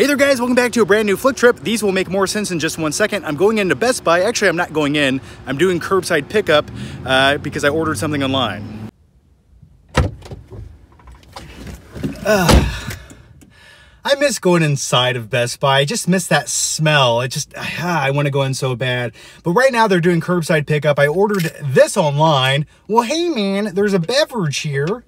Hey there guys, welcome back to a brand new Flick Trip. These will make more sense in just 1 second. I'm going into Best Buy. Actually, I'm not going in. I'm doing curbside pickup because I ordered something online. I miss going inside of Best Buy. I just miss that smell. I want to go in so bad. But right now they're doing curbside pickup. I ordered this online. Well, hey man, there's a beverage here.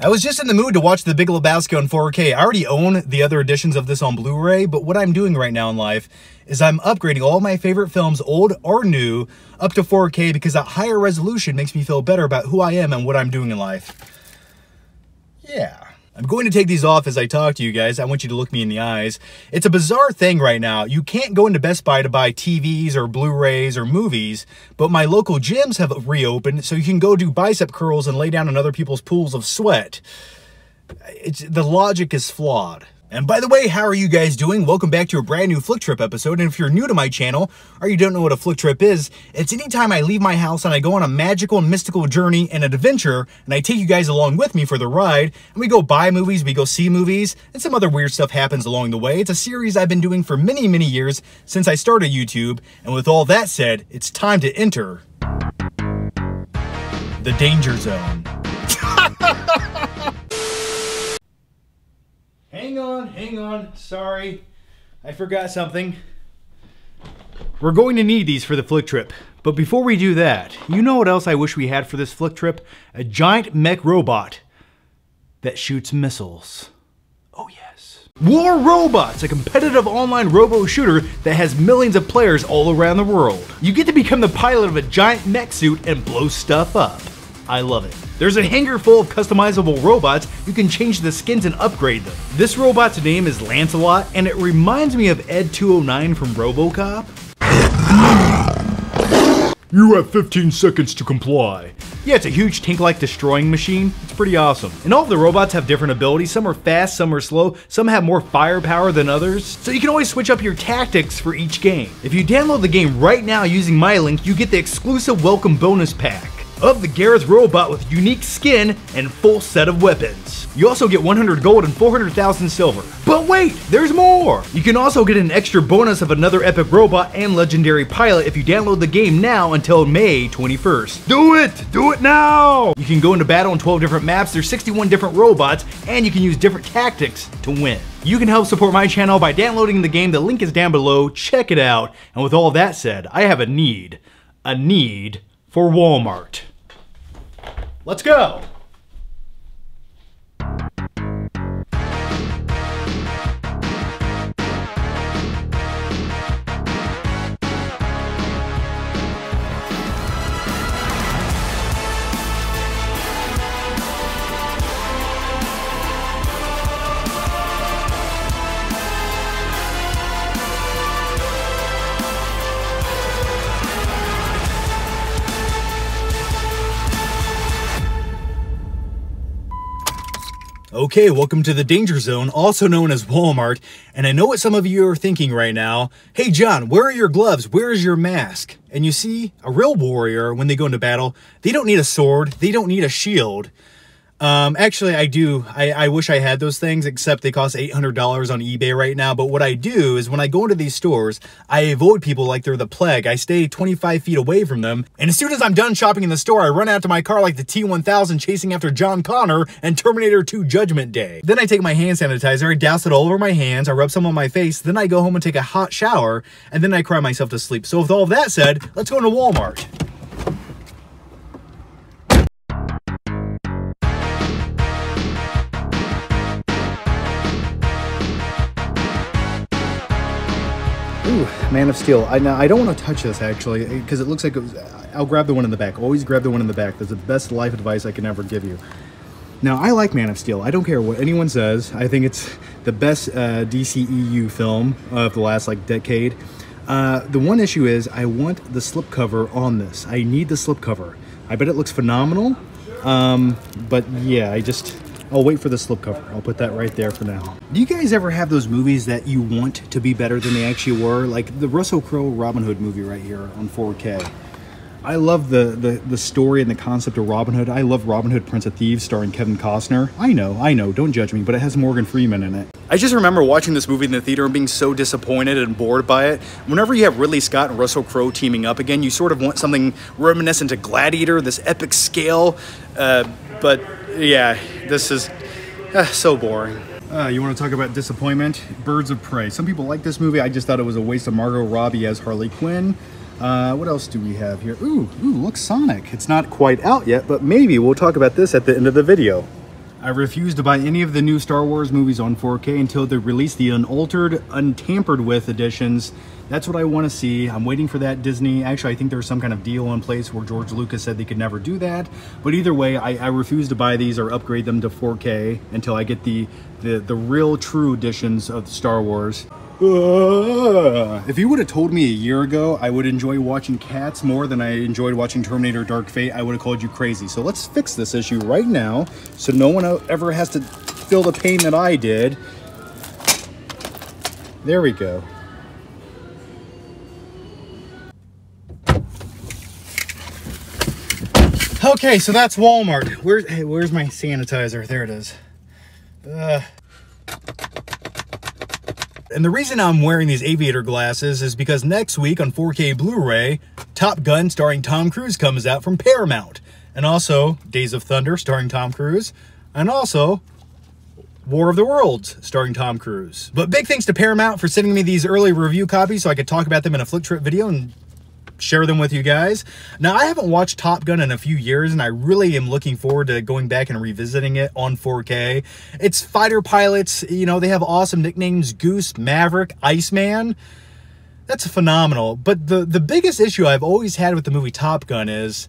I was just in the mood to watch The Big Lebowski on 4K. I already own the other editions of this on Blu-ray, but what I'm doing right now in life is I'm upgrading all my favorite films, old or new, up to 4K because that higher resolution makes me feel better about who I am and what I'm doing in life. Yeah. I'm going to take these off as I talk to you guys. I want you to look me in the eyes. It's a bizarre thing right now. You can't go into Best Buy to buy TVs or Blu-rays or movies, but my local gyms have reopened, so you can go do bicep curls and lay down in other people's pools of sweat. The logic is flawed. And by the way, how are you guys doing? Welcome back to a brand new Flick Trip episode. And if you're new to my channel, or you don't know what a Flick Trip is, it's anytime I leave my house and I go on a magical and mystical journey and an adventure, and I take you guys along with me for the ride, and we go buy movies, we go see movies, and some other weird stuff happens along the way. It's a series I've been doing for many, many years since I started YouTube. And with all that said, it's time to enter the danger zone. Hang on, sorry. I forgot something. We're going to need these for the Flick Trip. But before we do that, you know what else I wish we had for this Flick Trip? A giant mech robot that shoots missiles. Oh yes. War Robots, a competitive online robo shooter that has millions of players all around the world. You get to become the pilot of a giant mech suit and blow stuff up. I love it. There's a hangar full of customizable robots. You can change the skins and upgrade them. This robot's name is Lancelot, and it reminds me of Ed 209 from RoboCop. You have 15 seconds to comply. Yeah, it's a huge tank-like destroying machine. It's pretty awesome. And all of the robots have different abilities. Some are fast, some are slow, some have more firepower than others. So you can always switch up your tactics for each game. If you download the game right now using my link, you get the exclusive welcome bonus pack of the Gareth robot with unique skin and full set of weapons. You also get 100 gold and 400,000 silver. But wait, there's more! You can also get an extra bonus of another epic robot and legendary pilot if you download the game now until May 21st. Do it! Do it now! You can go into battle on 12 different maps, there's 61 different robots, and you can use different tactics to win. You can help support my channel by downloading the game, the link is down below, check it out. And with all that said, I have a need for Walmart. Let's go! Okay, welcome to the Danger Zone, also known as Walmart, and I know what some of you are thinking right now. Hey John, where are your gloves? Where is your mask? And you see, a real warrior, when they go into battle, they don't need a sword, they don't need a shield. Actually, I do. I wish I had those things, except they cost $800 on eBay right now. But what I do is when I go into these stores, I avoid people like they're the plague. I stay 25 feet away from them. And as soon as I'm done shopping in the store, I run out to my car like the T-1000 chasing after John Connor and Terminator 2 Judgment Day. Then I take my hand sanitizer, I douse it all over my hands, I rub some on my face, then I go home and take a hot shower, and then I cry myself to sleep. So with all of that said, let's go into Walmart. Ooh, Man of Steel. Now, I don't want to touch this, actually, because it looks like it was, I'll grab the one in the back. Always grab the one in the back. That's the best life advice I can ever give you. Now, I like Man of Steel. I don't care what anyone says. I think it's the best DCEU film of the last, like, decade. The one issue is I want the slipcover on this. I need the slipcover. I bet it looks phenomenal. But yeah, I'll wait for the slipcover. I'll put that right there for now. Do you guys ever have those movies that you want to be better than they actually were? Like the Russell Crowe Robin Hood movie right here on 4K. I love the story and the concept of Robin Hood. I love Robin Hood, Prince of Thieves, starring Kevin Costner. I know, don't judge me, but it has Morgan Freeman in it. I just remember watching this movie in the theater and being so disappointed and bored by it. Whenever you have Ridley Scott and Russell Crowe teaming up again, you sort of want something reminiscent to Gladiator, this epic scale. But yeah, this is so boring. You want to talk about disappointment? Birds of Prey. Some people like this movie. I just thought it was a waste of Margot Robbie as Harley Quinn. What else do we have here? Ooh, look, Sonic. It's not quite out yet, but maybe we'll talk about this at the end of the video. I refuse to buy any of the new Star Wars movies on 4K until they release the unaltered, untampered with editions. That's what I want to see. I'm waiting for that, Disney. Actually, I think there's some kind of deal in place where George Lucas said they could never do that. But either way, I refuse to buy these or upgrade them to 4K until I get the real, true editions of Star Wars. If you would have told me a year ago I would enjoy watching Cats more than I enjoyed watching Terminator Dark Fate, I would have called you crazy. So let's fix this issue right now so no one ever has to feel the pain that I did. There we go. Okay, so that's Walmart. Where's my sanitizer? There it is. And the reason I'm wearing these aviator glasses is because next week on 4K Blu-ray, Top Gun starring Tom Cruise comes out from Paramount. And also Days of Thunder starring Tom Cruise. And also War of the Worlds starring Tom Cruise. But big thanks to Paramount for sending me these early review copies so I could talk about them in a Flick Trip video and share them with you guys. Now, I haven't watched Top Gun in a few years, and I really am looking forward to going back and revisiting it on 4K. It's fighter pilots, you know, they have awesome nicknames: Goose, Maverick, Iceman. That's phenomenal. But the biggest issue I've always had with the movie Top Gun is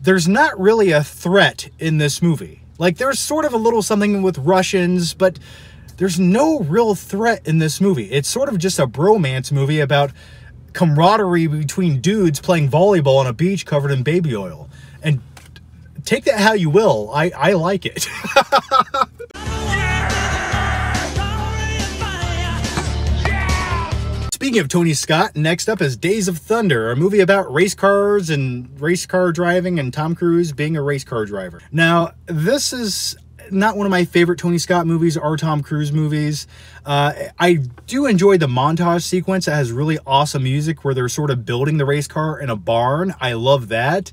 there's not really a threat in this movie. Like, there's sort of a little something with Russians, but there's no real threat in this movie. It's sort of just a bromance movie about camaraderie between dudes playing volleyball on a beach covered in baby oil. And take that how you will, I like it. Speaking of Tony Scott, next up is Days of Thunder, a movie about race cars and race car driving and Tom Cruise being a race car driver. Now, this is not one of my favorite Tony Scott movies or Tom Cruise movies. I do enjoy the montage sequence that has really awesome music where they're sort of building the race car in a barn. I love that.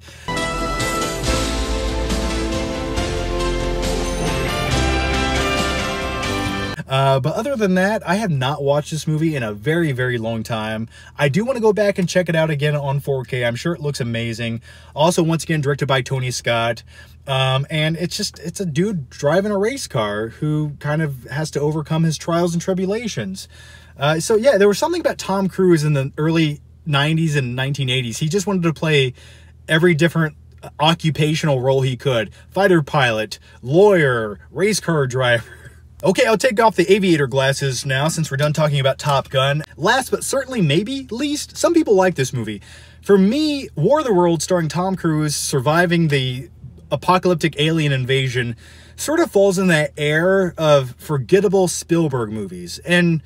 But other than that, I have not watched this movie in a very, very long time. I do want to go back and check it out again on 4K. I'm sure it looks amazing. Also, once again, directed by Tony Scott. And it's a dude driving a race car who kind of has to overcome his trials and tribulations. So yeah, there was something about Tom Cruise in the early 90s and 1980s. He just wanted to play every different occupational role he could. Fighter pilot, lawyer, race car driver. Okay, I'll take off the aviator glasses now since we're done talking about Top Gun. Last but certainly maybe least, some people like this movie. For me, War of the Worlds starring Tom Cruise surviving the apocalyptic alien invasion sort of falls in that air of forgettable Spielberg movies. And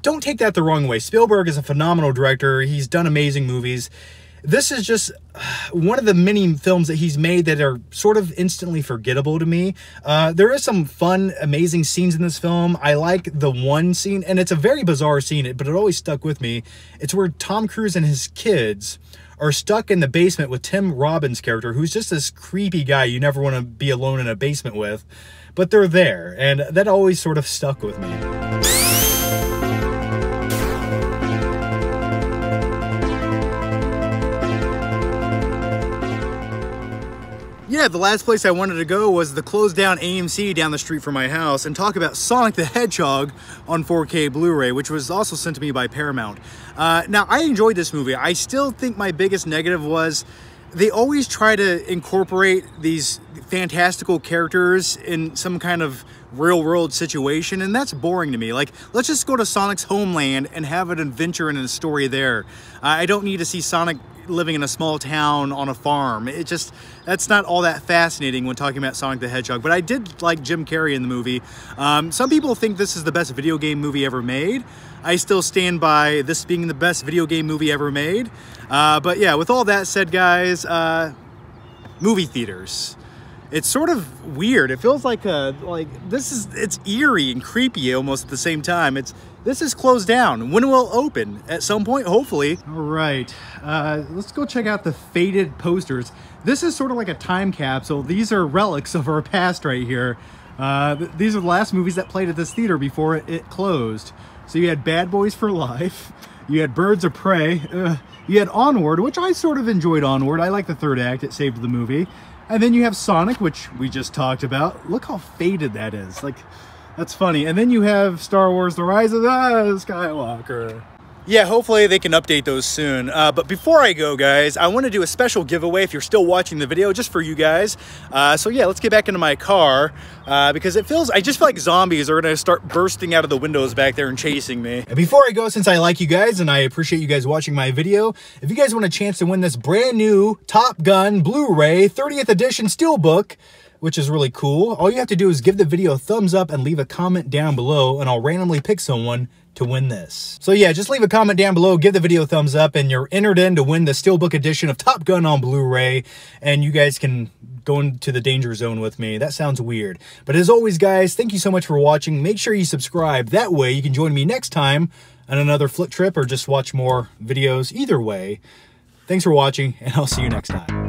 don't take that the wrong way. Spielberg is a phenomenal director. He's done amazing movies. This is just one of the many films that he's made that are sort of instantly forgettable to me. There is some fun, amazing scenes in this film. I like the one scene, and it's a very bizarre scene, but it always stuck with me. It's where Tom Cruise and his kids are stuck in the basement with Tim Robbins' character, who's just this creepy guy you never want to be alone in a basement with. But they're there, and that always sort of stuck with me. Yeah, the last place I wanted to go was the closed down AMC down the street from my house and talk about Sonic the Hedgehog on 4K Blu-ray, which was also sent to me by Paramount. Now, I enjoyed this movie. I still think my biggest negative was they always try to incorporate these fantastical characters in some kind of real world situation, and that's boring to me. Like, let's just go to Sonic's homeland and have an adventure and a story there. I don't need to see Sonic living in a small town on a farm. That's not all that fascinating when talking about Sonic the Hedgehog. But I did like Jim Carrey in the movie. Some people think this is the best video game movie ever made. I still stand by this being the best video game movie ever made. But yeah, with all that said, guys, movie theaters. It's sort of weird. It feels like it's eerie and creepy almost at the same time. This is closed down. When will it open? At some point, hopefully. All right, let's go check out the faded posters. This is sort of like a time capsule. These are relics of our past right here. These are the last movies that played at this theater before it closed. So you had Bad Boys for Life. You had Birds of Prey. You had Onward, which I sort of enjoyed Onward. I like the third act. It saved the movie. And then you have Sonic, which we just talked about. Look how faded that is. Like, that's funny. And then you have Star Wars: The Rise of the Skywalker. Yeah, hopefully they can update those soon. But before I go, guys, I want to do a special giveaway if you're still watching the video, just for you guys. So yeah, let's get back into my car because I just feel like zombies are going to start bursting out of the windows back there and chasing me. And before I go, since I like you guys and I appreciate you guys watching my video, if you guys want a chance to win this brand new Top Gun Blu-ray 30th edition Steelbook, which is really cool, all you have to do is give the video a thumbs up and leave a comment down below, and I'll randomly pick someone to win this. So yeah, just leave a comment down below, give the video a thumbs up, and you're entered in to win the Steelbook edition of Top Gun on Blu-ray, and you guys can go into the danger zone with me. That sounds weird. But as always, guys, thank you so much for watching. Make sure you subscribe. That way you can join me next time on another Flick Trip or just watch more videos. Either way, thanks for watching, and I'll see you next time.